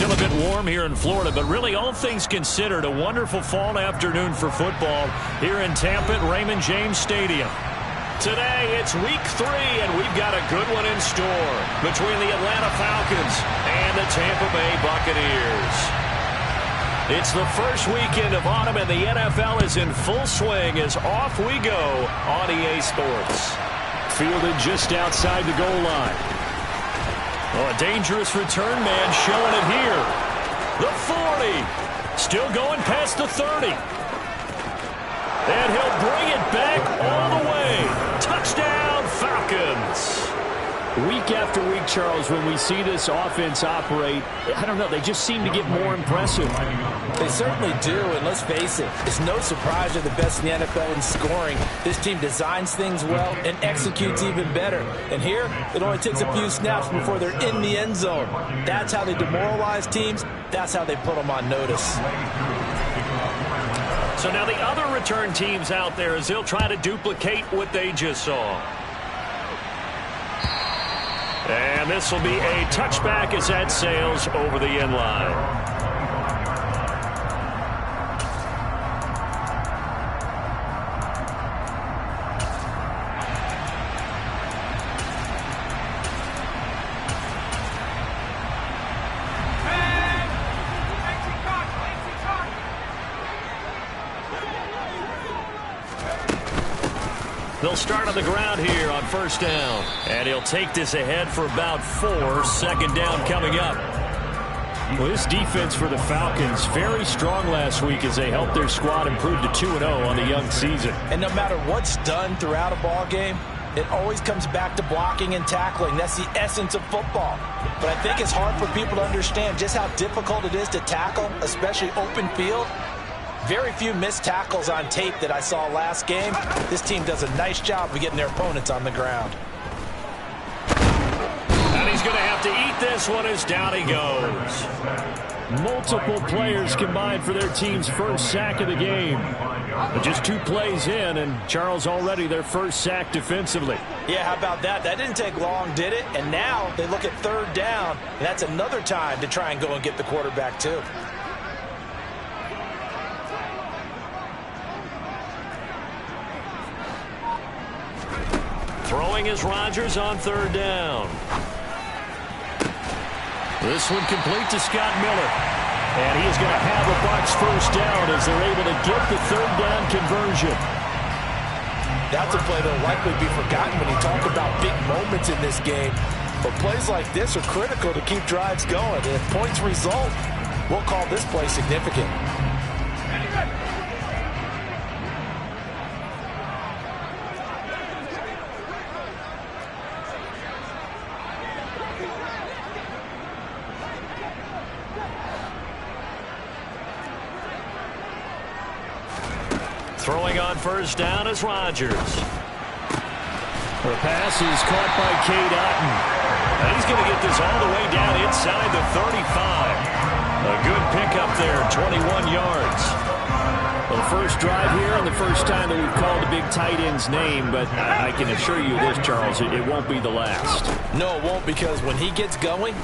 Still a bit warm here in Florida, but really all things considered, a wonderful fall afternoon for football here in Tampa at Raymond James Stadium. Today, it's week 3, and we've got a good one in store between the Atlanta Falcons and the Tampa Bay Buccaneers. It's the first weekend of autumn, and the NFL is in full swing as off we go on EA Sports. Fielded just outside the goal line. Oh, a dangerous return man showing it here. The 40. Still going past the 30. And he'll bring it back all the way. Touchdown, Falcons. Week after week, Charles, when we see this offense operate, I don't know, they just seem to get more impressive. They certainly do, and let's face it, it's no surprise they're the best in the NFL in scoring. This team designs things well and executes even better. And here, it only takes a few snaps before they're in the end zone. That's how they demoralize teams. That's how they put them on notice. So now the other return teams out there as they'll try to duplicate what they just saw. And this will be a touchback as that sails over the end line. They'll start on the ground here on first down. And he'll take this ahead for about 4. Second down coming up. Well, this defense for the Falcons, very strong last week as they helped their squad improve to 2-0 on the young season. And no matter what's done throughout a ball game, it always comes back to blocking and tackling. That's the essence of football. But I think it's hard for people to understand just how difficult it is to tackle, especially open field. Very few missed tackles on tape that I saw last game. This team does a nice job of getting their opponents on the ground. And he's going to have to eat this one as down he goes. Multiple players combined for their team's first sack of the game. But just 2 plays in, and Charles already their first sack defensively. Yeah, how about that? That didn't take long, did it? And now they look at third down, and that's another time to try and go and get the quarterback too. Throwing is Rodgers on third down. This one complete to Scott Miller. And he is going to have a Bucs first down as they're able to get the third down conversion. That's a play that will likely be forgotten when you talk about big moments in this game. But plays like this are critical to keep drives going. And if points result, we'll call this play significant. Throwing on first down is Rodgers. The pass is caught by Cade Otton. And he's going to get this all the way down inside the 35. A good pickup there, 21 yards. Well, the first drive here and the first time that we've called a big tight end's name, but I can assure you this, Charles, it won't be the last. No, it won't, because when he gets going,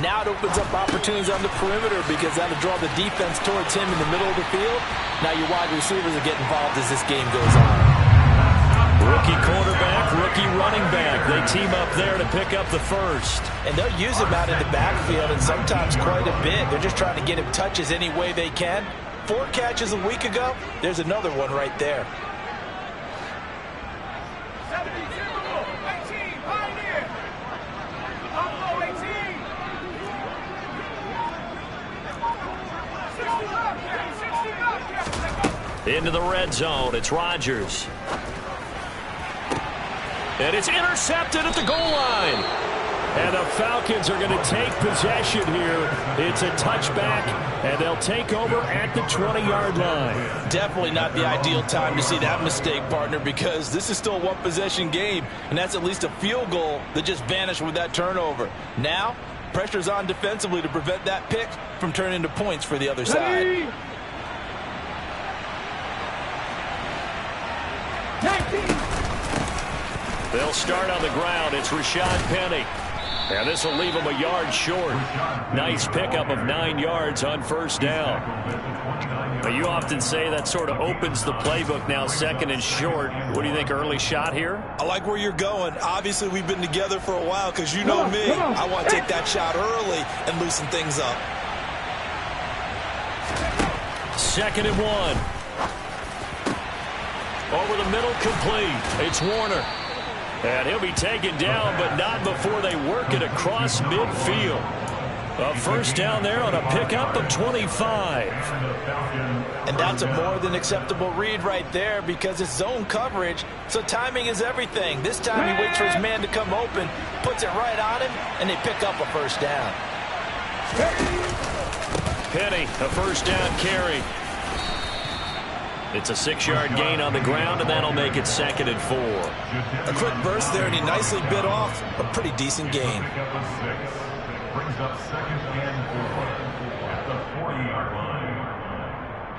now it opens up opportunities on the perimeter because that'll draw the defense towards him in the middle of the field. Now your wide receivers will get involved as this game goes on. Rookie quarterback, rookie running back. They team up there to pick up the first. And they'll use him out in the backfield and sometimes quite a bit. They're just trying to get him touches any way they can. 4 catches a week ago. There's another one right there. Into the red zone, it's Rodgers. And it's intercepted at the goal line. And the Falcons are going to take possession here. It's a touchback, and they'll take over at the 20-yard line. Definitely not the ideal time to see that mistake, partner, because this is still a one-possession game, and that's at least a field goal that just vanished with that turnover. Now, pressure's on defensively to prevent that pick from turning into points for the other side. They'll start on the ground. It's Rashad Penny. And this will leave him a yard short. Nice pickup of 9 yards on first down. But you often say that sort of opens the playbook now, second and short. What do you think, early shot here? I like where you're going. Obviously, we've been together for a while because you know me. I want to take that shot early and loosen things up. Second and 1. Over the middle, complete. It's Warner. And he'll be taken down, but not before they work it across midfield. A first down there on a pickup of 25. And that's a more than acceptable read right there because it's zone coverage, so timing is everything. This time he waits for his man to come open, puts it right on him, and they pick up a first down. Penny, a first down carry. It's a 6-yard gain on the ground, and that'll make it second and 4. A quick burst there, and he nicely bit off a pretty decent gain.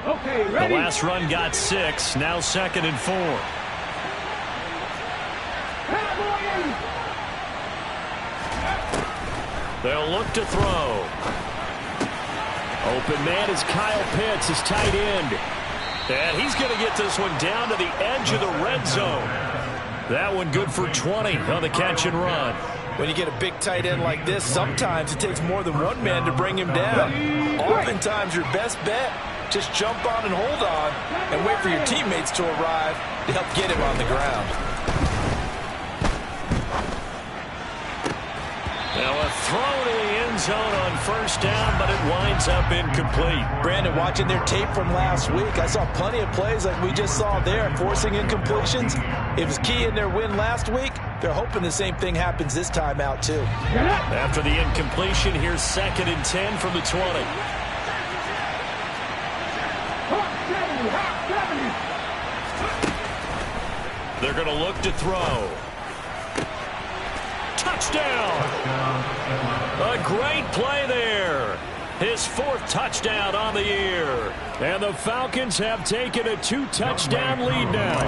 Okay, ready. The last run got 6, now second and 4. They'll look to throw. Open man is Kyle Pitts, his tight end. And he's going to get this one down to the edge of the red zone. That one good for 20 on the catch and run. When you get a big tight end like this, sometimes it takes more than one man to bring him down. Oftentimes, your best bet, just jump on and hold on and wait for your teammates to arrive to help get him on the ground. Now a throw to the end zone on first down, but it winds up incomplete. Brandon, watching their tape from last week, I saw plenty of plays like we just saw there, forcing incompletions. It was key in their win last week. They're hoping the same thing happens this time out, too. After the incompletion, here's second and 10 from the 20. They're going to look to throw. Touchdown! A great play there. His 4th touchdown on the year. And the Falcons have taken a 2-touchdown lead now.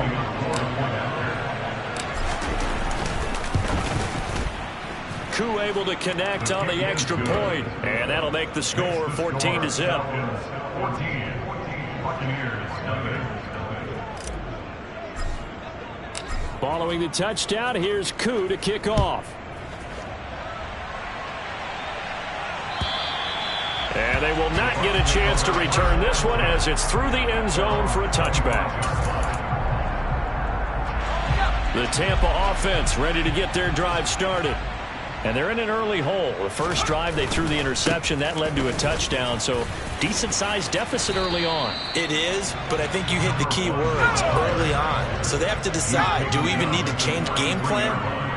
Koo able to connect on the extra point, and that'll make the score 14-0. Following the touchdown, here's Koo to kick off. And they will not get a chance to return this one as it's through the end zone for a touchback. The Tampa offense ready to get their drive started. And they're in an early hole. The first drive, they threw the interception. That led to a touchdown, so decent-sized deficit early on. It is, but I think you hit the key words early on. So they have to decide, do we even need to change game plan,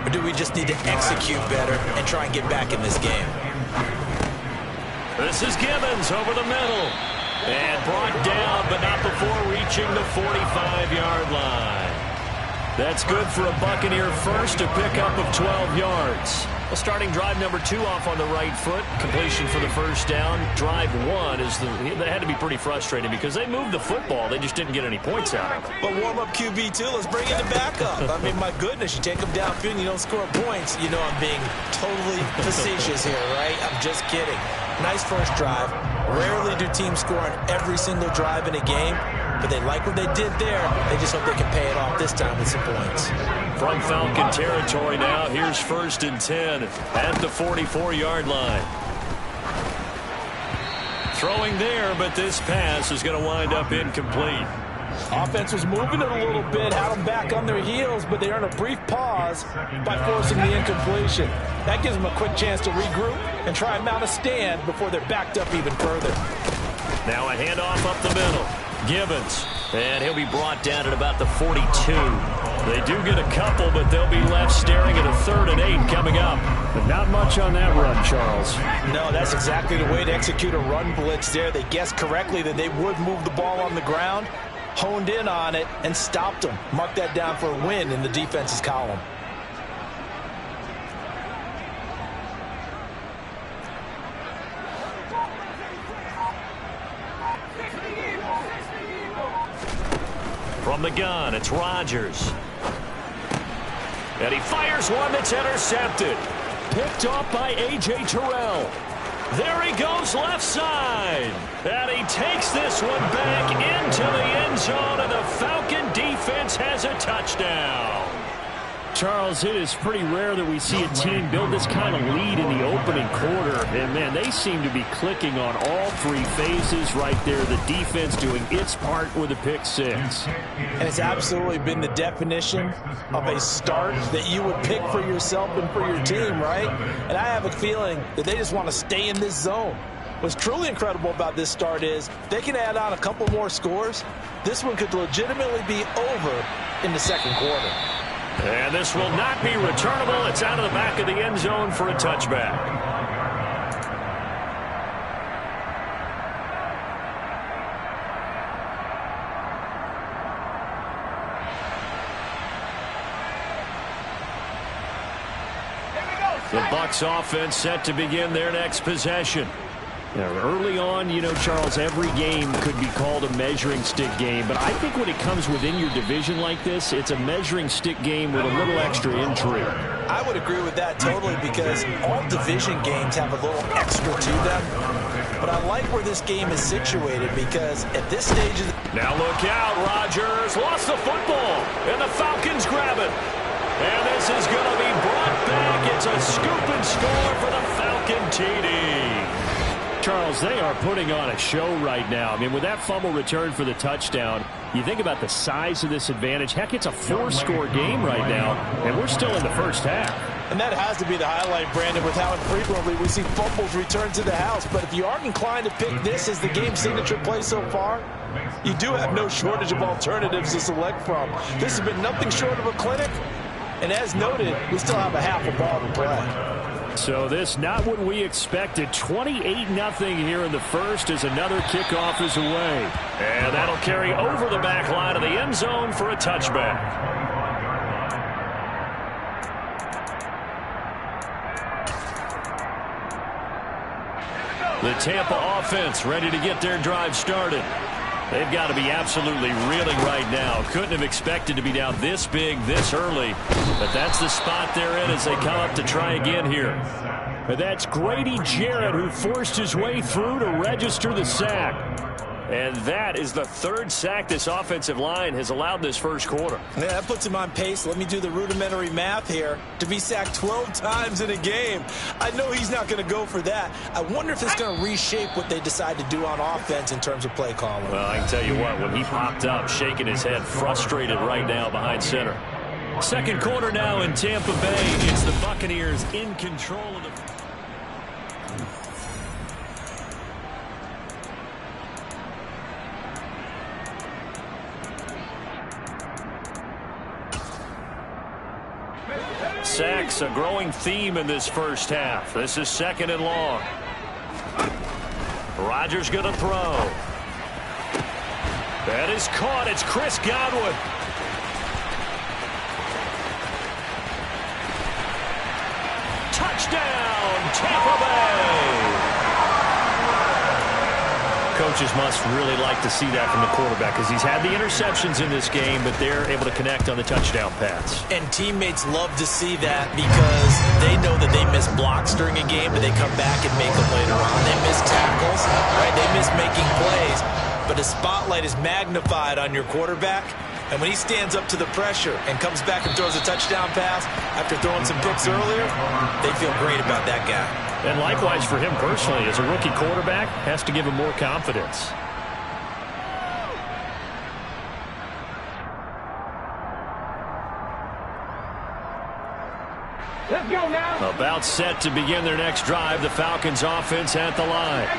or do we just need to execute better and try and get back in this game? This is Gibbons over the middle. And brought down, but not before reaching the 45-yard line. That's good for a Buccaneer first, a pickup of 12 yards. Well, starting drive number 2 off on the right foot. Completion for the first down. Drive 1 that had to be pretty frustrating because they moved the football. They just didn't get any points out of it. But warm-up QB, too. Let's bring in the backup. I mean, my goodness, you take them downfield and you don't score points. You know I'm being totally facetious here, right? I'm just kidding. Nice first drive. Rarely do teams score on every single drive in a game, but they like what they did there. They just hope they can pay it off this time with some points. From Falcon territory now, here's 1st and 10 at the 44-yard line. Throwing there, but this pass is going to wind up incomplete. Offense was moving it a little bit, had them back on their heels, but they earned a brief pause by forcing the incompletion. That gives them a quick chance to regroup and try and mount a stand before they're backed up even further. Now a handoff up the middle. Gibbons, and he'll be brought down at about the 42. They do get a couple, but they'll be left staring at a 3rd and 8 coming up. But not much on that run, Charles. No, that's exactly the way to execute a run blitz there. They guessed correctly that they would move the ball on the ground, honed in on it, and stopped them. Mark that down for a win in the defense's column. From the gun, it's Rodgers. And he fires one that's intercepted. picked off by A.J. Terrell. There he goes left side. And he takes this one back into the end zone, and the Falcon defense has a touchdown. Charles, it is pretty rare that we see a team build this kind of lead in the opening quarter. And, man, they seem to be clicking on all three phases right there. The defense doing its part with a pick six. And it's absolutely been the definition of a start that you would pick for yourself and for your team, right? And I have a feeling that they just want to stay in this zone. What's truly incredible about this start is they can add on a couple more scores. This one could legitimately be over in the second quarter. And this will not be returnable. It's out of the back of the end zone for a touchback. The Bucs offense set to begin their next possession. Now, early on, you know, Charles, every game could be called a measuring stick game. But I think when it comes within your division like this, it's a measuring stick game with a little extra intrigue. I would agree with that totally, because all division games have a little extra to them. But I like where this game is situated, because at this stage of the... Now look out, Rodgers lost the football, and the Falcons grab it. And this is going to be brought back. It's a scoop and score for the Falcon TD. Charles, they are putting on a show right now. I mean, with that fumble return for the touchdown, you think about the size of this advantage. Heck, it's a 4-score game right now, and we're still in the first half. And that has to be the highlight, Brandon, with how infrequently we see fumbles return to the house. But if you are inclined to pick this as the game signature play so far, you do have no shortage of alternatives to select from. This has been nothing short of a clinic. And as noted, we still have a half a ball to play. So this not what we expected. 28-0 here in the first as another kickoff is away. And that'll carry over the back line of the end zone for a touchback. The Tampa offense ready to get their drive started. They've got to be absolutely reeling right now. Couldn't have expected to be down this big this early. But that's the spot they're in as they come up to try again here. But that's Grady Jarrett who forced his way through to register the sack. And that is the third sack this offensive line has allowed this first quarter. Yeah, that puts him on pace. Let me do the rudimentary math here. To be sacked 12 times in a game. I know he's not going to go for that. I wonder if it's going to reshape what they decide to do on offense in terms of play calling. Well, I can tell you what, when he popped up, shaking his head, frustrated right now behind center. Second quarter now in Tampa Bay. It's the Buccaneers in control of the... Sacks, a growing theme in this first half. This is second and long. Rodgers going to throw. That is caught. It's Chris Godwin. Touchdown, Tampa Bay. Coaches must really like to see that from the quarterback, because he's had the interceptions in this game, but they're able to connect on the touchdown pass. And teammates love to see that, because they know that they miss blocks during a game, but they come back and make them later on. They miss tackles, right? They miss making plays, but the spotlight is magnified on your quarterback. And when he stands up to the pressure and comes back and throws a touchdown pass after throwing some picks earlier, they feel great about that guy. And likewise for him personally, as a rookie quarterback, has to give him more confidence. Let's go now. About set to begin their next drive. The Falcons offense at the line.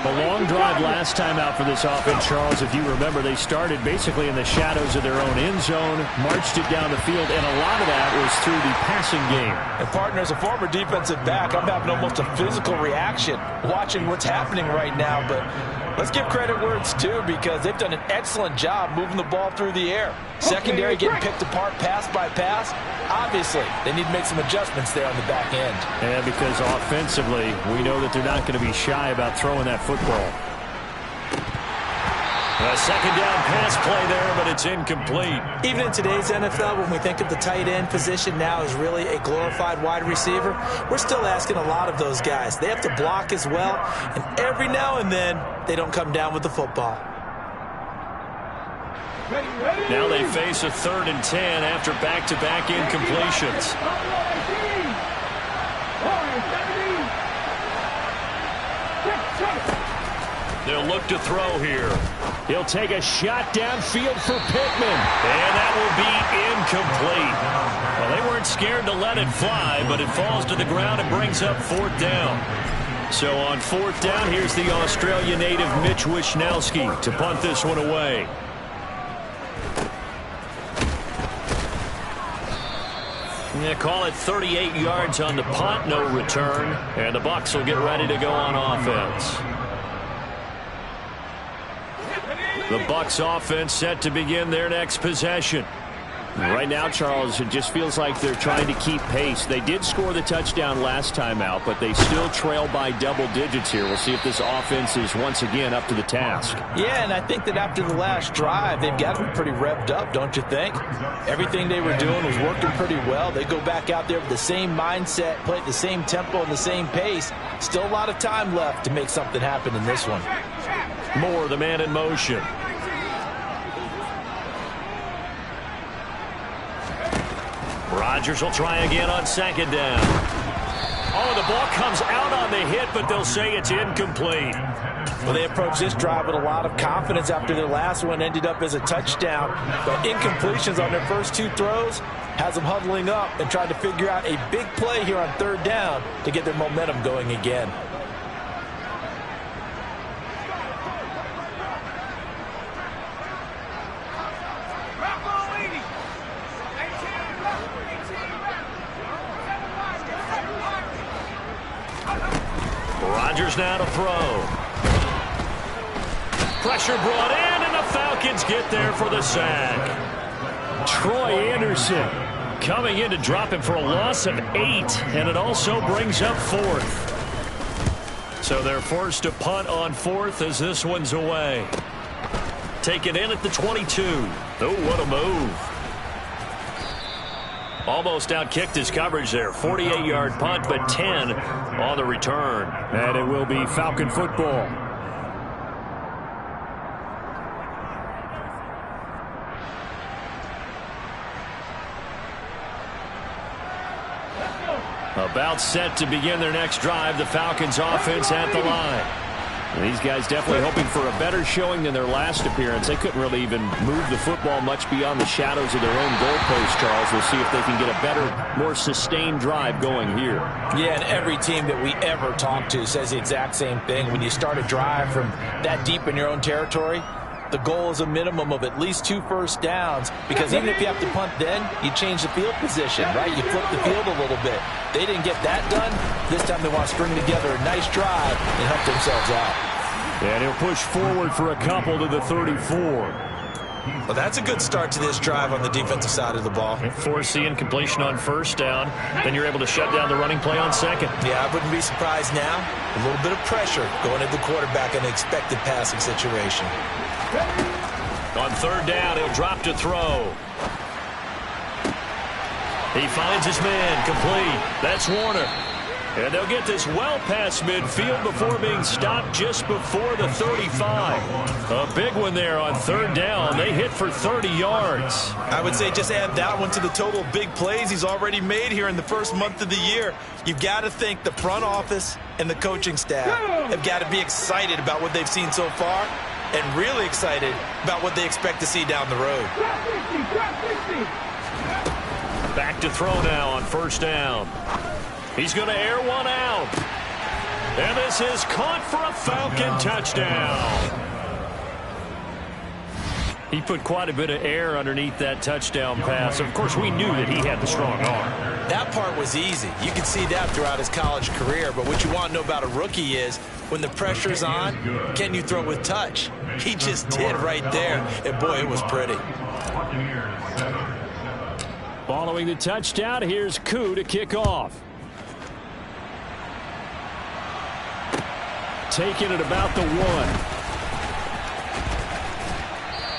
A long drive last time out for this offense, Charles. If you remember, they started basically in the shadows of their own end zone, marched it down the field, and a lot of that was through the passing game. And partner, as a former defensive back, I'm having almost a physical reaction watching what's happening right now. But let's give credit where it's due, because they've done an excellent job moving the ball through the air. Secondary getting picked apart pass by pass. Obviously, they need to make some adjustments there on the back end. And because offensively, we know that they're not going to be shy about throwing that football. A second down pass play there, but it's incomplete. Even in today's NFL, when we think of the tight end position now as really a glorified wide receiver, we're still asking a lot of those guys. They have to block as well, and every now and then, they don't come down with the football. Now they face a 3rd and 10 after back-to-back incompletions. They'll look to throw here. He'll take a shot downfield for Pittman. And that will be incomplete. Well, they weren't scared to let it fly, but it falls to the ground and brings up 4th down. So on 4th down, here's the Australia native Mitch Wishnowsky to punt this one away. They call it 38 yards on the punt, no return. And the Bucs will get ready to go on offense. The Bucs offense set to begin their next possession. Right now, Charles, it just feels like they're trying to keep pace. They did score the touchdown last time out, but they still trail by double digits here. We'll see if this offense is once again up to the task. Yeah, and I think that after the last drive, they've got to be pretty revved up, don't you think? Everything they were doing was working pretty well. They go back out there with the same mindset, play at the same tempo and the same pace. Still a lot of time left to make something happen in this one. Moore, the man in motion. Rodgers will try again on 2nd down. Oh, the ball comes out on the hit, but they'll say it's incomplete. Well, they approached this drive with a lot of confidence after their last one ended up as a touchdown. But incompletions on their first 2 throws has them huddling up and trying to figure out a big play here on 3rd down to get their momentum going again. Rodgers now to throw. Pressure brought in, and the Falcons get there for the sack. Troy Anderson coming in to drop him for a loss of 8, and it also brings up 4th. So they're forced to punt on 4th as this one's away. Take it in at the 22. Oh, what a move. Almost outkicked his coverage there. 48-yard punt, but 10 on the return. And it will be Falcon football. About set to begin their next drive. The Falcons offense at the line. These guys definitely hoping for a better showing than their last appearance. They couldn't really even move the football much beyond the shadows of their own goalpost, Charles. We'll see if they can get a better, more sustained drive going here. Yeah, and every team that we ever talk to says the exact same thing. When you start a drive from that deep in your own territory, the goal is a minimum of at least 2 first downs, because even if you have to punt then, you change the field position, right? You flip the field a little bit. They didn't get that done. This time they want to string together a nice drive and help themselves out. And he'll push forward for a couple to the 34. Well, that's a good start to this drive on the defensive side of the ball. Force the incompletion on 1st down. Then you're able to shut down the running play on 2nd. Yeah, I wouldn't be surprised now. A little bit of pressure going at the quarterback in an expected passing situation. On 3rd down, he'll drop to throw. He finds his man, complete. That's Warner. And they'll get this well past midfield before being stopped just before the 35. A big one there on 3rd down. They hit for 30 yards. I would say just add that one to the total of big plays he's already made here in the first month of the year. You've got to think the front office and the coaching staff have got to be excited about what they've seen so far and really excited about what they expect to see down the road. Back to throw now on 1st down. He's going to air one out. And this is caught for a Falcon touchdown. He put quite a bit of air underneath that touchdown pass. Of course, we knew that he had the strong arm. That part was easy. You can see that throughout his college career. But what you want to know about a rookie is when the pressure's on, can you throw with touch? He just did right there. And, boy, it was pretty. Following the touchdown, here's Koo to kick off. Taken at about the 1.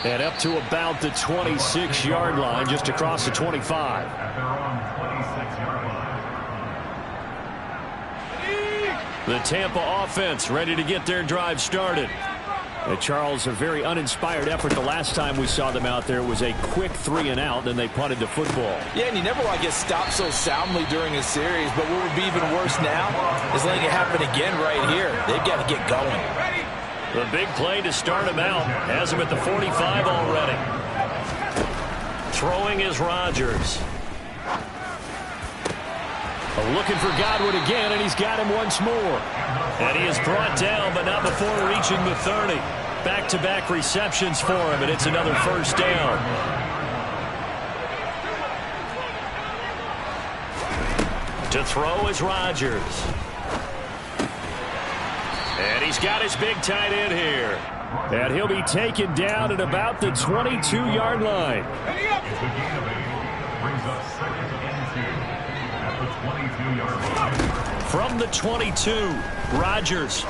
And up to about the 26-yard line, just across the 25. The Tampa offense ready to get their drive started. Charles, a very uninspired effort the last time we saw them out there. It was a quick 3-and-out, then they punted the football. Yeah, and you never want to get stopped so soundly during a series, but what would be even worse now is letting it happen again right here. They've got to get going. The big play to start him out has him at the 45 already. Throwing is Rodgers. Looking for Godwin again, and he's got him once more. And he is brought down, but not before reaching the 30. Back-to-back receptions for him, and it's another first down. To throw is Rodgers. And he's got his big tight end here. And he'll be taken down at about the 22-yard line. From the 22, Rodgers.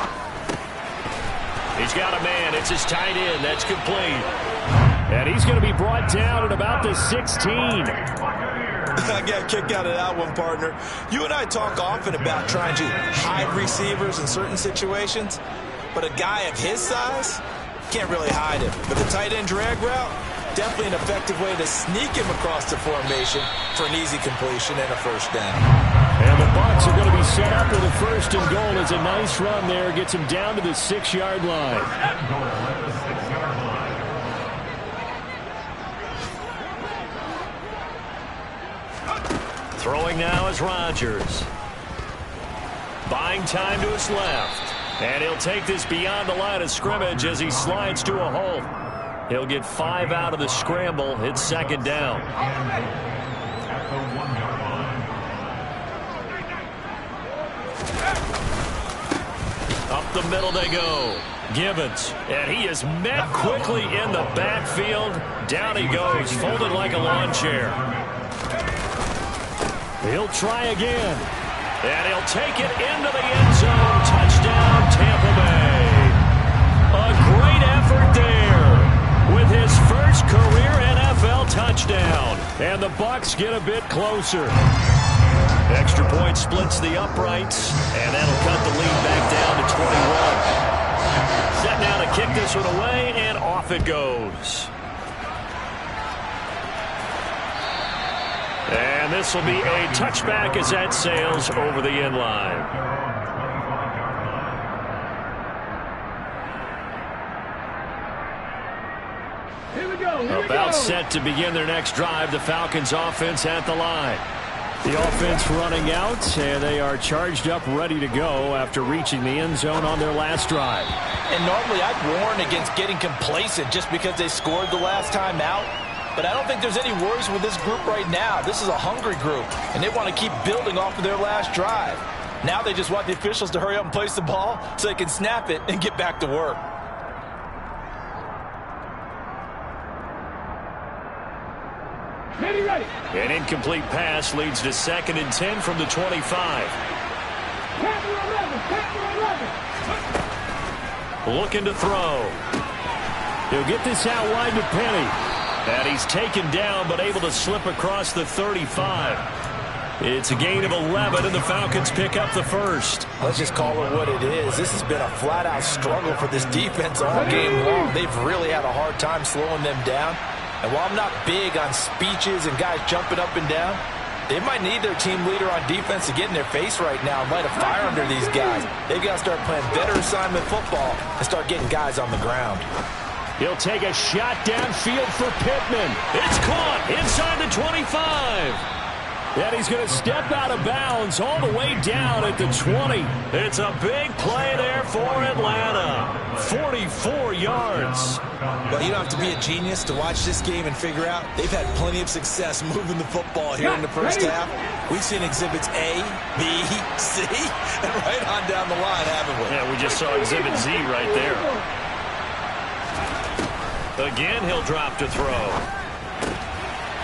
He's got a man. It's his tight end. That's complete. And he's going to be brought down at about the 16. I got a kick out of that one, partner. You and I talk often about trying to hide receivers in certain situations, but a guy of his size can't really hide him. But the tight end drag route, definitely an effective way to sneak him across the formation for an easy completion and a first down. And the Bucs are going to be set up with a first and goal. It's a nice run there. Gets him down to the 6-yard line. Throwing now is Rodgers. Buying time to his left. And he'll take this beyond the line of scrimmage as he slides to a hole. He'll get 5 out of the scramble. It's second down. Up the middle they go. Gibbons. And he is met quickly in the backfield. Down he goes, folded like a lawn chair. He'll try again. And he'll take it into the end zone. Touchdown, Tampa Bay. A great effort there with his first career NFL touchdown. And the Bucs get a bit closer. Extra point splits the uprights, and that'll cut the lead back down to 21. Set now to kick this one away, and off it goes. And this will be a touchback as that sails over the end line. About set to begin their next drive, the Falcons offense at the line. The offense running out, and they are charged up, ready to go after reaching the end zone on their last drive. And normally I'd warn against getting complacent just because they scored the last time out. But I don't think there's any worries with this group right now. This is a hungry group, and they want to keep building off of their last drive. Now they just want the officials to hurry up and place the ball so they can snap it and get back to work. An incomplete pass leads to 2nd and 10 from the 25. Looking to throw. He'll get this out wide to Penny. And he's taken down but able to slip across the 35. It's a gain of 11, and the Falcons pick up the first. Let's just call it what it is. This has been a flat-out struggle for this defense all game long. They've really had a hard time slowing them down. And while I'm not big on speeches and guys jumping up and down, they might need their team leader on defense to get in their face right now and light a fire under these guys. They've got to start playing better assignment football and start getting guys on the ground. He'll take a shot downfield for Pittman. It's caught inside the 25. And he's going to step out of bounds all the way down at the 20. It's a big play there for Atlanta. 44 yards. Well, you don't have to be a genius to watch this game and figure out they've had plenty of success moving the football here in the first half. We've seen exhibits A, B, C, and right on down the line, haven't we? Yeah, we just saw exhibit Z right there. Again, he'll drop to throw.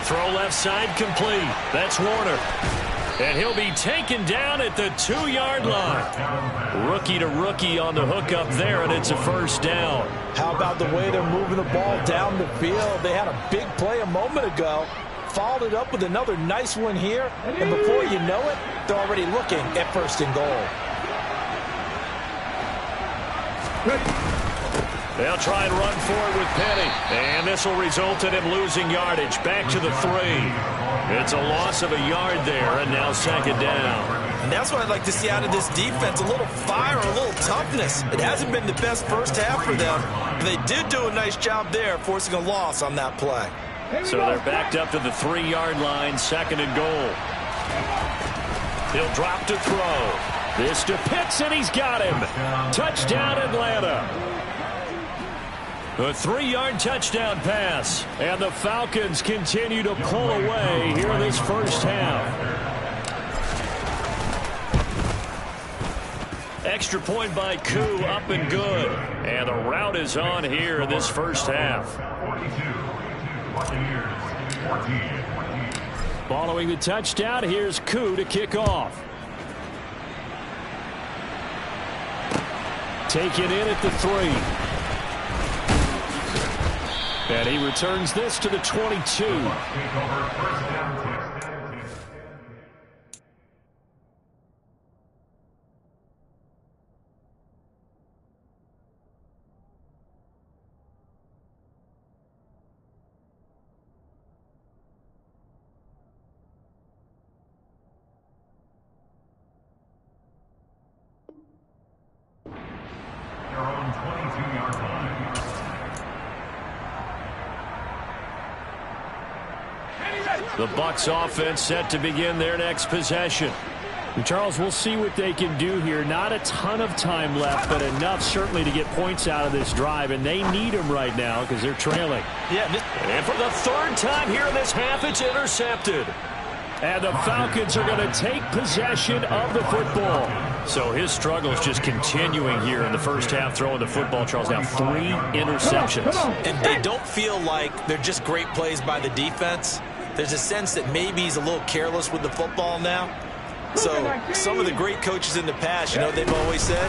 Throw left side complete. That's Warner. And he'll be taken down at the 2-yard line. rookie to rookie on the hookup there, and it's a first down. How about the way they're moving the ball down the field? They had a big play a moment ago, followed it up with another nice one here, and before you know it, they're already looking at first and goal. They'll try and run forward with Penny, and this will result in him losing yardage. Back to the 3. It's a loss of a yard there, and now second down. And that's what I'd like to see out of this defense, a little fire, a little toughness. It hasn't been the best first half for them, but they did do a nice job there, forcing a loss on that play. So they're backed up to the 3-yard line, second and goal. He'll drop to throw. This to Pitts, and he's got him. Touchdown, Atlanta. A 3-yard touchdown pass, and the Falcons continue to pull away here in this first half. Extra point by Koo, up and good. And the route is on here in this first half. Following the touchdown, here's Koo to kick off. Taken in at the 3. And he returns this to the 22. The Bucs offense set to begin their next possession. And Charles, we'll see what they can do here. Not a ton of time left, but enough certainly to get points out of this drive, and they need them right now because they're trailing. Yeah, and for the 3rd time here in this half, it's intercepted. And the Falcons are going to take possession of the football. So his struggle is just continuing here in the first half, throwing the football. Charles, now 3 interceptions. And they don't feel like they're just great plays by the defense. There's a sense that maybe he's a little careless with the football now. So some of the great coaches in the past, you know, they've always said,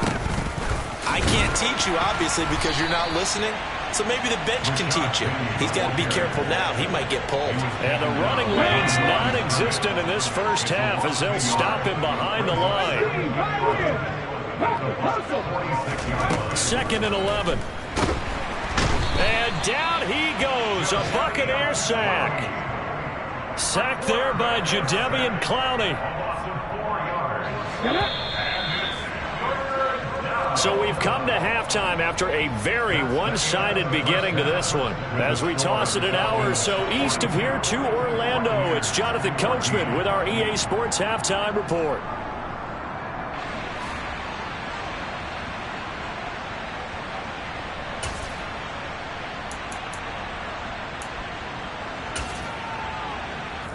I can't teach you, obviously, because you're not listening. So maybe the bench can teach you. He's got to be careful now. He might get pulled. And the running lane's non-existent in this first half as they'll stop him behind the line. 2nd and 11. And down he goes. A Buccaneer sack. Sacked there by Jadeveon Clowney. So we've come to halftime after a very one-sided beginning to this one. As we toss it an hour or so east of here to Orlando, it's Jonathan Coachman with our EA Sports Halftime Report.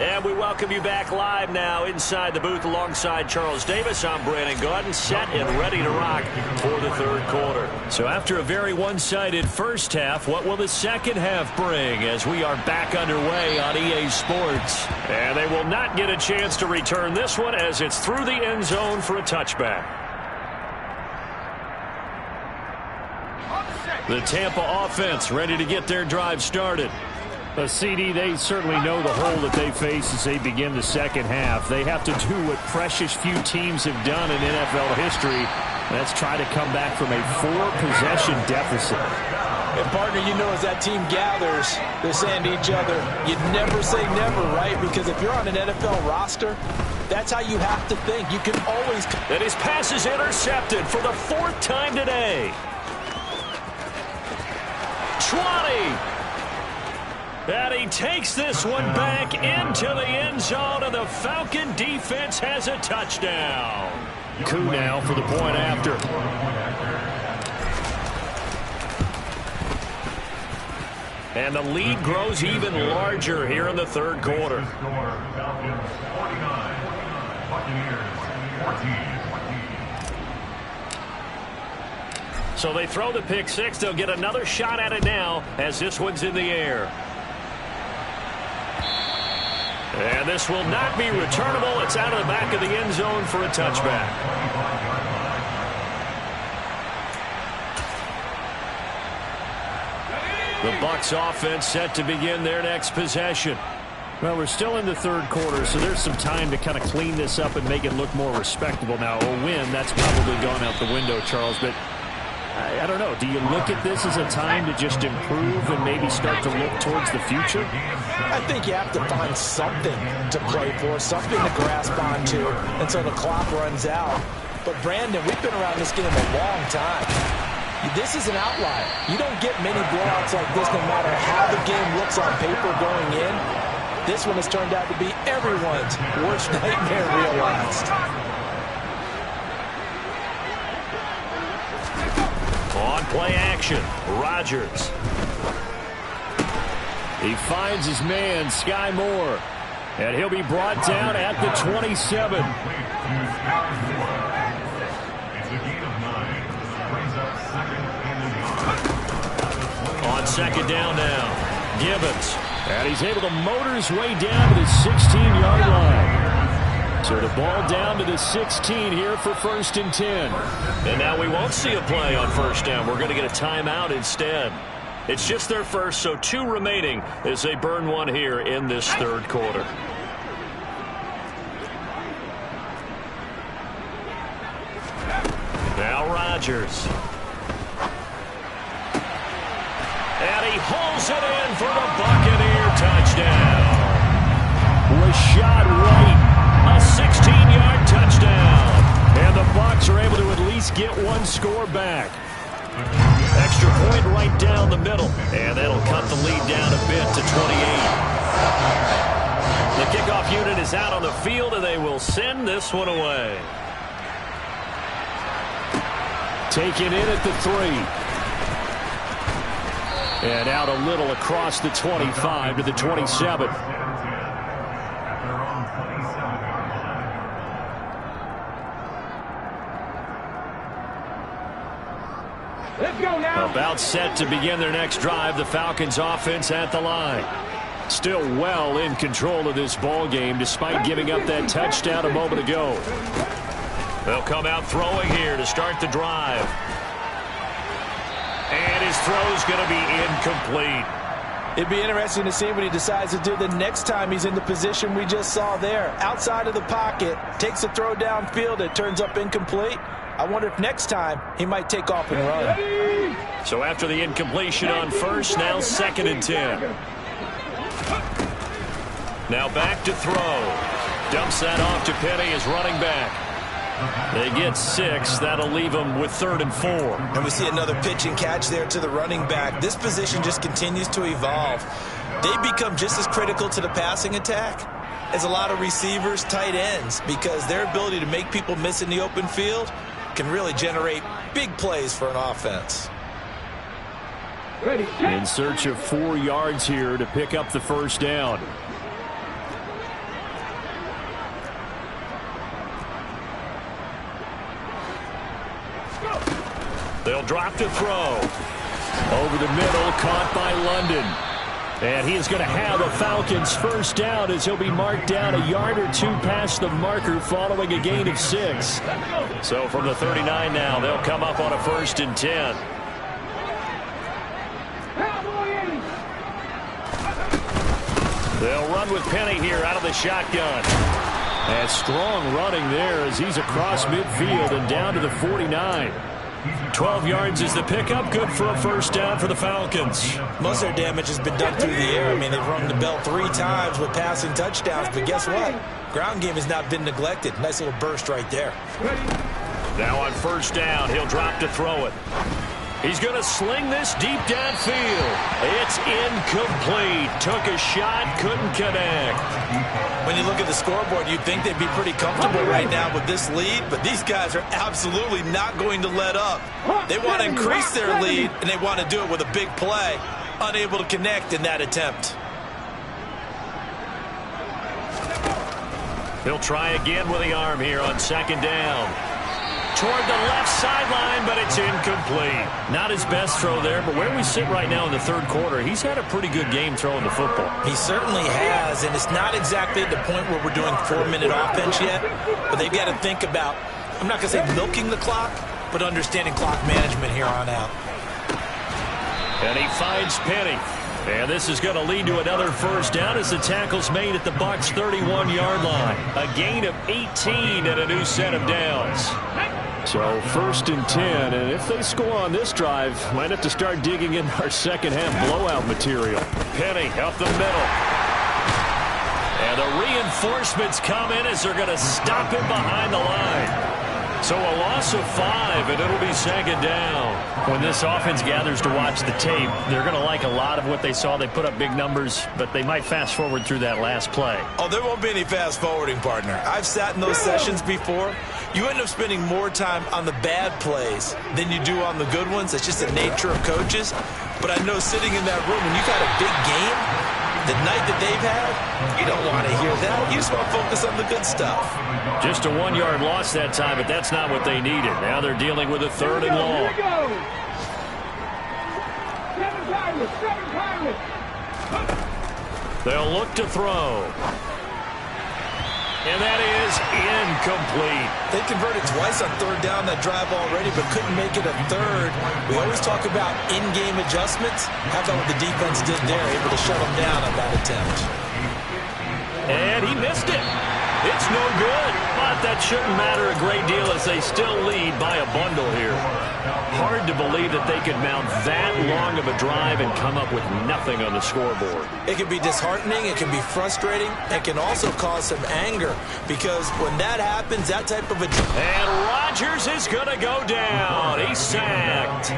And we welcome you back live now inside the booth alongside Charles Davis. I'm Brandon Gaudin, set and ready to rock for the 3rd quarter. So after a very one-sided first half, what will the second half bring as we are back underway on EA Sports? And they will not get a chance to return this one as it's through the end zone for a touchback. The Tampa offense ready to get their drive started. A CD, they certainly know the hole that they face as they begin the second half. They have to do what precious few teams have done in NFL history. That's try to come back from a 4-possession deficit. And partner, you know, as that team gathers, they're saying to each other, you never say never, right? Because if you're on an NFL roster, that's how you have to think. You can always... And his pass is intercepted for the 4th time today. 20. And he takes this one back into the end zone, and the Falcon defense has a touchdown. Koo now for the point after. And the lead grows even larger here in the 3rd quarter. So they throw the pick 6. They'll get another shot at it now as this one's in the air. And this will not be returnable. It's out of the back of the end zone for a touchback. The Bucs offense set to begin their next possession. Well, we're still in the third quarter, so there's some time to kind of clean this up and make it look more respectable. Now, a win, that's probably gone out the window, Charles, but I don't know. Do you look at this as a time to just improve and maybe start to look towards the future? I think you have to find something to play for, something to grasp onto until the clock runs out. But, Brandon, we've been around this game a long time. This is an outlier. You don't get many blowouts like this no matter how the game looks on paper going in. This one has turned out to be everyone's worst nightmare realized. On play action, Rodgers. He finds his man, Sky Moore, and he'll be brought down at the 27. On second down now, Gibbons. And he's able to motor his way down to the 16-yard line. So the ball down to the 16 here for 1st and 10. And now we won't see a play on first down. We're going to get a timeout instead. It's just their first, so 2 remaining as they burn one here in this third quarter. Now Rodgers. And he holds it in for the Buccaneer touchdown. Rashad White, a 16-yard touchdown. And the Bucs are able to at least get one score back. Extra point right down the middle. And that'll cut the lead down a bit to 28. The kickoff unit is out on the field, and they will send this one away. Taken in at the 3. And out a little across the 25 to the 27. Let's go now. About set to begin their next drive. The Falcons offense at the line. Still well in control of this ball game despite giving up that touchdown a moment ago. They'll come out throwing here to start the drive. And his throw's going to be incomplete. It'd be interesting to see what he decides to do the next time he's in the position we just saw there. Outside of the pocket, takes a throw downfield, it turns up incomplete. I wonder if next time he might take off and run. So after the incompletion on first, now 2nd and 10. Now back to throw. Dumps that off to Penny as running back. They get 6. That'll leave them with 3rd and 4. And we see another pitch and catch there to the running back. This position just continues to evolve. They become just as critical to the passing attack as a lot of receivers, tight ends, because their ability to make people miss in the open field can really generate big plays for an offense. In search of 4 yards here to pick up the first down. They'll drop to throw. Over the middle, caught by London. And he is going to have a Falcons first down as he'll be marked down a yard or 2 past the marker following a gain of 6. So from the 39 now, they'll come up on a 1st and 10. They'll run with Penny here out of the shotgun. And strong running there as he's across midfield and down to the 49. 12 yards is the pickup. Good for a first down for the Falcons. Most of their damage has been done through the air. I mean, they've rung the bell 3 times with passing touchdowns. But guess what? Ground game has not been neglected. Nice little burst right there. Now on first down, he'll drop to throw it. He's going to sling this deep downfield. It's incomplete. Took a shot, couldn't connect. When you look at the scoreboard, you'd think they'd be pretty comfortable right now with this lead, but these guys are absolutely not going to let up. They want to increase their lead, and they want to do it with a big play. Unable to connect in that attempt. He'll try again with the arm here on second down. Toward the left sideline, but it's incomplete. Not his best throw there, but where we sit right now in the third quarter, he's had a pretty good game throwing the football. He certainly has, and it's not exactly at the point where we're doing 4-minute offense yet, but they've got to think about, I'm not going to say milking the clock, but understanding clock management here on out. And he finds Penny. And this is going to lead to another first down as the tackle's made at the Bucs 31-yard line. A gain of 18 and a new set of downs. So 1st and 10, and if they score on this drive, might have to start digging in our second half blowout material. Penny up the middle. And the reinforcements come in as they're going to stop him behind the line. So a loss of 5, and it'll be 2nd down. When this offense gathers to watch the tape, they're going to like a lot of what they saw. They put up big numbers, but they might fast forward through that last play. Oh, there won't be any fast forwarding, partner. I've sat in those sessions before. You end up spending more time on the bad plays than you do on the good ones. It's just the nature of coaches. But I know sitting in that room, when you've got a big game, the night that they've had, you don't want to hear that. You just want to focus on the good stuff. Just a 1-yard loss that time, but that's not what they needed. Now they're dealing with a 3rd and long. They'll look to throw. And that is incomplete. They converted twice on 3rd down that drive already, but couldn't make it a 3rd. We always talk about in-game adjustments. How about what the defense did there, able to shut them down on that attempt. And he missed it. It's no good. But that shouldn't matter a great deal as they still lead by a bundle here. Hard to believe that they could mount that long of a drive and come up with nothing on the scoreboard. It can be disheartening, it can be frustrating, and can also cause some anger because when that happens, that type of a... And Rodgers is going to go down. He's sacked.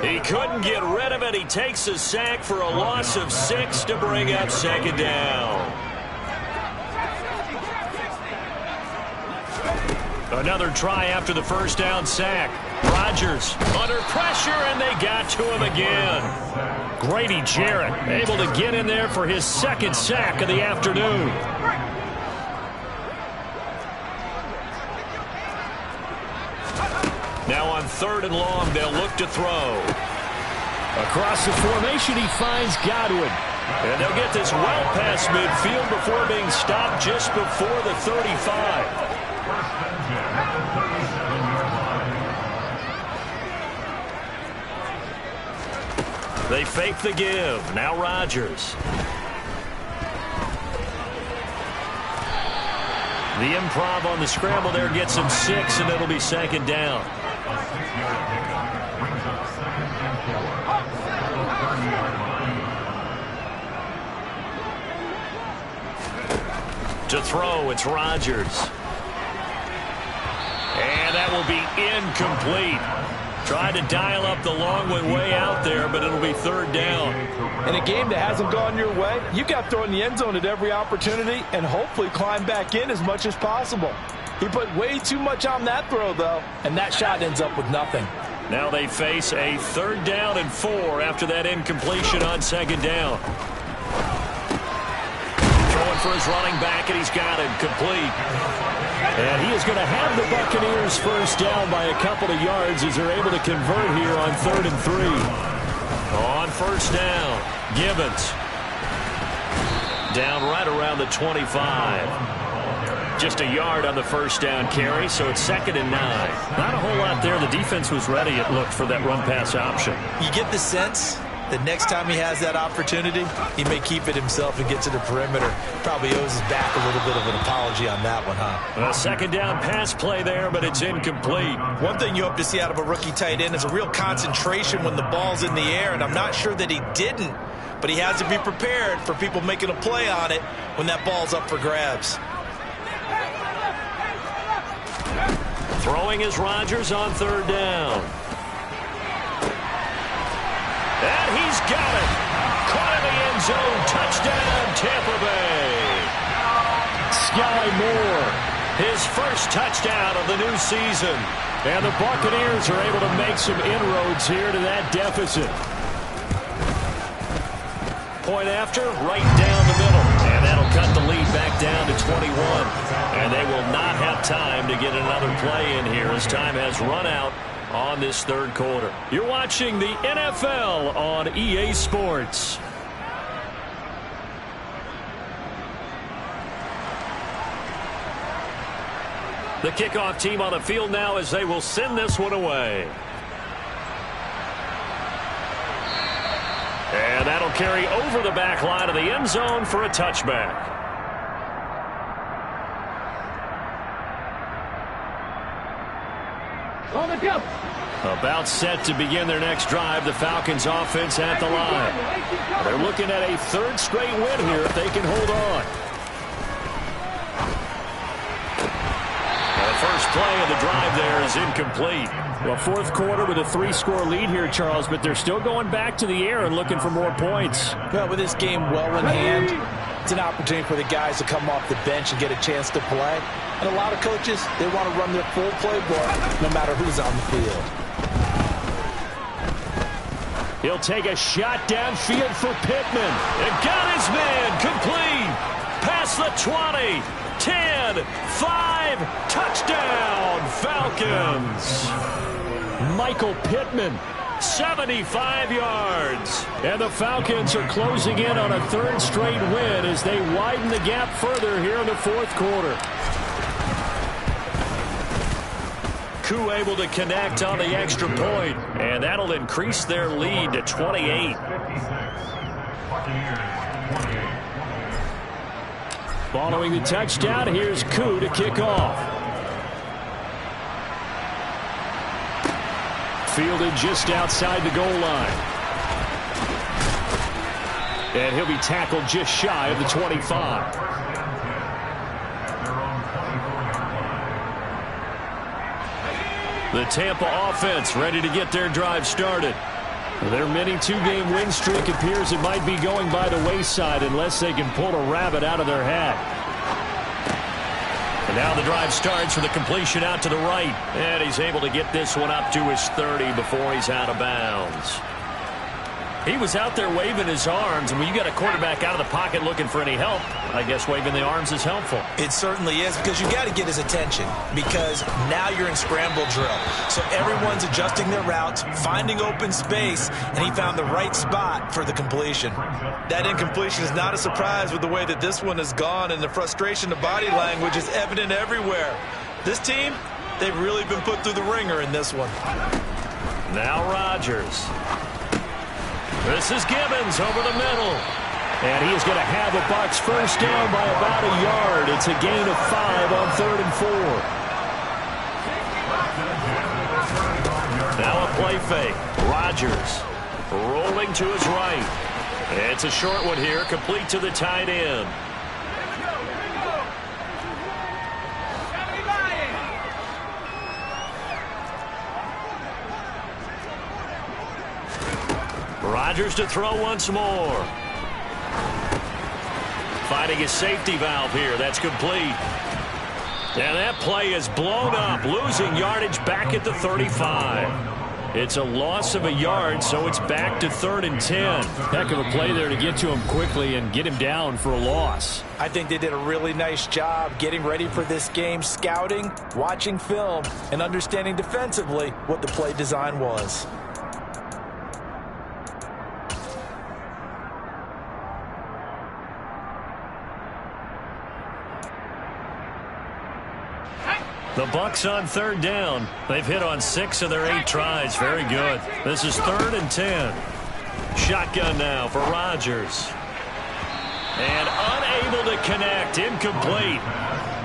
He couldn't get rid of it. He takes a sack for a loss of 6 to bring up 2nd down. Another try after the 1st down sack. Rodgers under pressure, and they got to him again. Grady Jarrett able to get in there for his 2nd sack of the afternoon. Now on 3rd and long, they'll look to throw. Across the formation, he finds Godwin. And they'll get this well past midfield before being stopped just before the 35. They fake the give. Now Rodgers. The improv on the scramble there gets him 6, and it'll be 2nd down. To throw, it's Rodgers. And that will be incomplete. Tried to dial up the long one way out there, but it'll be 3rd down. In a game that hasn't gone your way, you've got to throw in the end zone at every opportunity and hopefully climb back in as much as possible. He put way too much on that throw, though, and that shot ends up with nothing. Now they face a 3rd down and 4 after that incompletion on 2nd down. Throwing for his running back, and he's got it complete. And he is going to have the Buccaneers 1st down by a couple of yards as they're able to convert here on 3rd and 3. On 1st down, Gibbons. Down right around the 25. Just a yard on the 1st down carry, so it's 2nd and 9. Not a whole lot there. The defense was ready, it looked, for that run-pass option. You get the sense that next time he has that opportunity, he may keep it himself and get to the perimeter. Probably owes his back a little bit of an apology on that one, huh? A 2nd down pass play there, but it's incomplete. One thing you hope to see out of a rookie tight end is a real concentration when the ball's in the air, and I'm not sure that he didn't, but he has to be prepared for people making a play on it when that ball's up for grabs. Throwing is Rodgers on 3rd down. And he's got it. Caught in the end zone. Touchdown, Tampa Bay. Sky Moore. His 1st touchdown of the new season. And the Buccaneers are able to make some inroads here to that deficit. Point after, right down the middle. And that'll cut the lead back down to 21. And they will not have time to get another play in here as time has run out on this 3rd quarter. You're watching the NFL on EA Sports. The kickoff team on the field now as they will send this one away. And that'll carry over the back line of the end zone for a touchback. On the jump. About set to begin their next drive, the Falcons offense at the line. They're looking at a third straight win here if they can hold on. The first play of the drive there is incomplete. Well, fourth quarter with a 3-score lead here, Charles, but they're still going back to the air and looking for more points. Well, with this game well in hand, it's an opportunity for the guys to come off the bench and get a chance to play. And a lot of coaches, they want to run their full playbook no matter who's on the field. He'll take a shot downfield for Pittman. And got his man complete. Past the 20, 10, 5, touchdown, Falcons. Michael Pittman, 75 yards. And the Falcons are closing in on a third straight win as they widen the gap further here in the fourth quarter. Koo able to connect on the extra point, and that'll increase their lead to 28. Following the touchdown, here's Koo to kick off. Fielded just outside the goal line. And he'll be tackled just shy of the 25. The Tampa offense ready to get their drive started. Their mini two-game win streak appears it might be going by the wayside unless they can pull a rabbit out of their hat. And now the drive starts with a completion out to the right. And he's able to get this one up to his 30 before he's out of bounds. He was out there waving his arms, and when you got a quarterback out of the pocket looking for any help, I guess waving the arms is helpful. It certainly is, because you got to get his attention, because now you're in scramble drill. So everyone's adjusting their routes, finding open space, and he found the right spot for the completion. That incompletion is not a surprise with the way that this one has gone, and the frustration of body language is evident everywhere. This team, they've really been put through the ringer in this one. Now Rodgers. This is Gibbons over the middle. And he is going to have the Bucs first down by about a yard. It's a gain of 5 on 3rd and 4. Now a play fake. Rodgers rolling to his right. It's a short one here, complete to the tight end. Rodgers to throw once more. Finding his safety valve here. That's complete. And that play is blown up, losing yardage back at the 35. It's a loss of a yard, so it's back to 3rd and 10. Heck of a play there to get to him quickly and get him down for a loss. I think they did a really nice job getting ready for this game, scouting, watching film, and understanding defensively what the play design was. The Bucs on 3rd down. They've hit on 6 of their 8 tries. Very good. This is 3rd and 10. Shotgun now for Rodgers. And unable to connect. Incomplete.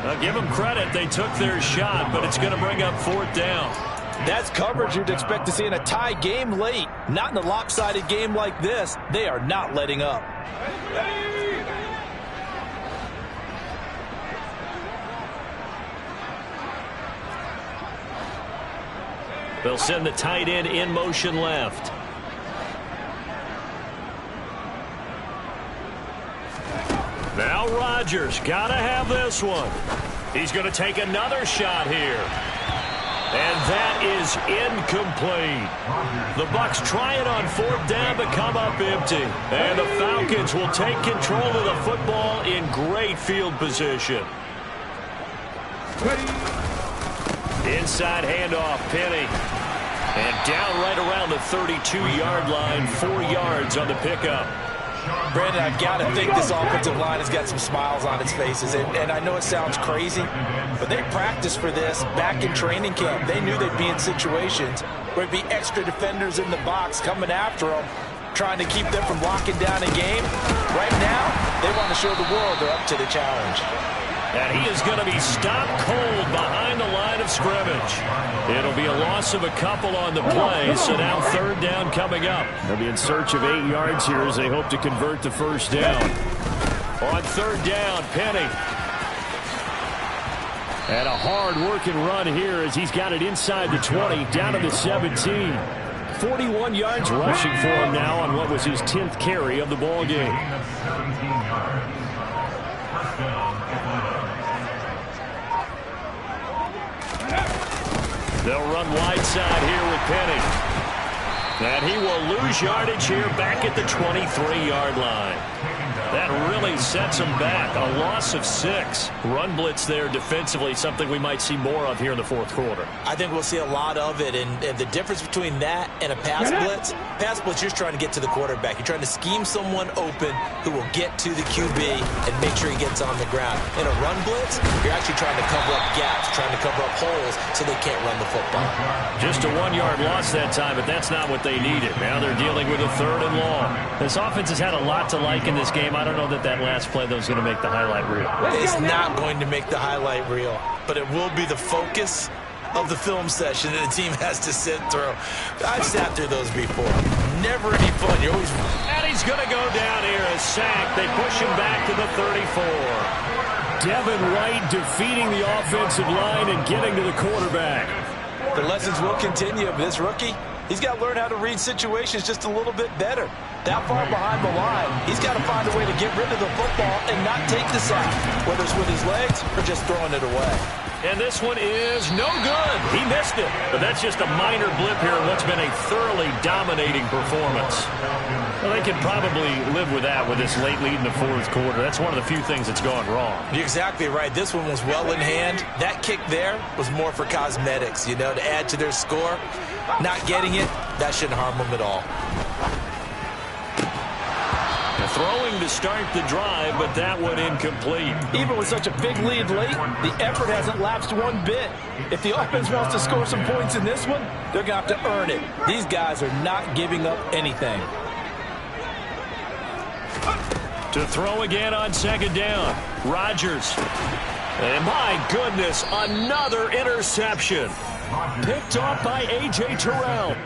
I'll give them credit. They took their shot, but it's going to bring up 4th down. That's coverage you'd expect to see in a tie game late. Not in a lopsided game like this. They are not letting up. They'll send the tight end in motion left. Now Rodgers, gotta have this one. He's going to take another shot here. And that is incomplete. The Bucs try it on 4th down but come up empty. And the Falcons will take control of the football in great field position. Inside handoff, Penny. And down right around the 32-yard line, 4 yards on the pickup. Brandon, I've got to think this offensive line has got some smiles on its faces. And I know it sounds crazy, but they practiced for this back in training camp. They knew they'd be in situations where there'd be extra defenders in the box coming after them. trying to keep them from locking down a game. Right now, they want to show the world they're up to the challenge. And he is going to be stopped cold behind the line of scrimmage. It'll be a loss of a couple on the play, so now third down coming up. They'll be in search of 8 yards here as they hope to convert the first down. On third down, Penny. And a hard-working run here as he's got it inside the 20, down to the 17. 41 yards rushing for him now on what was his 10th carry of the ball game. They'll run wide side here with Penny. And he will lose yardage here back at the 23-yard line. That really sets him back. A loss of 6. Run blitz there defensively, something we might see more of here in the fourth quarter. I think we'll see a lot of it, and the difference between that and a pass blitz, you're just trying to get to the quarterback. You're trying to scheme someone open who will get to the QB and make sure he gets on the ground. In a run blitz, you're actually trying to cover up gaps, trying to cover up holes so they can't run the football. Just a 1-yard loss that time, but that's not what they needed. Now they're dealing with a 3rd and long. This offense has had a lot to like in this game. I don't know that last play, though, is going to make the highlight reel. It's not going to make the highlight reel, but it will be the focus of the film session that the team has to sit through. I've sat through those before. Never any fun. You're always... And he's going to go down here, a sack. They push him back to the 34. Devin White defeating the offensive line and getting to the quarterback. The lessons will continue, but this rookie, he's got to learn how to read situations just a little bit better. That far behind the line, he's got to find a way to get rid of the football and not take the sack, whether it's with his legs or just throwing it away. And this one is no good. He missed it. But that's just a minor blip here in what's been a thoroughly dominating performance. Well, they can probably live with that with this late lead in the fourth quarter. That's one of the few things that's gone wrong. You're exactly right. This one was well in hand. That kick there was more for cosmetics, to add to their score. Not getting it, that shouldn't harm them at all. Throwing to start the drive, but that one incomplete. Even with such a big lead late, the effort hasn't lapsed one bit. If the offense wants to score some points in this one, they're going to have to earn it. These guys are not giving up anything. To throw again on second down. Rodgers. And my goodness, another interception. Picked off by A.J. Terrell.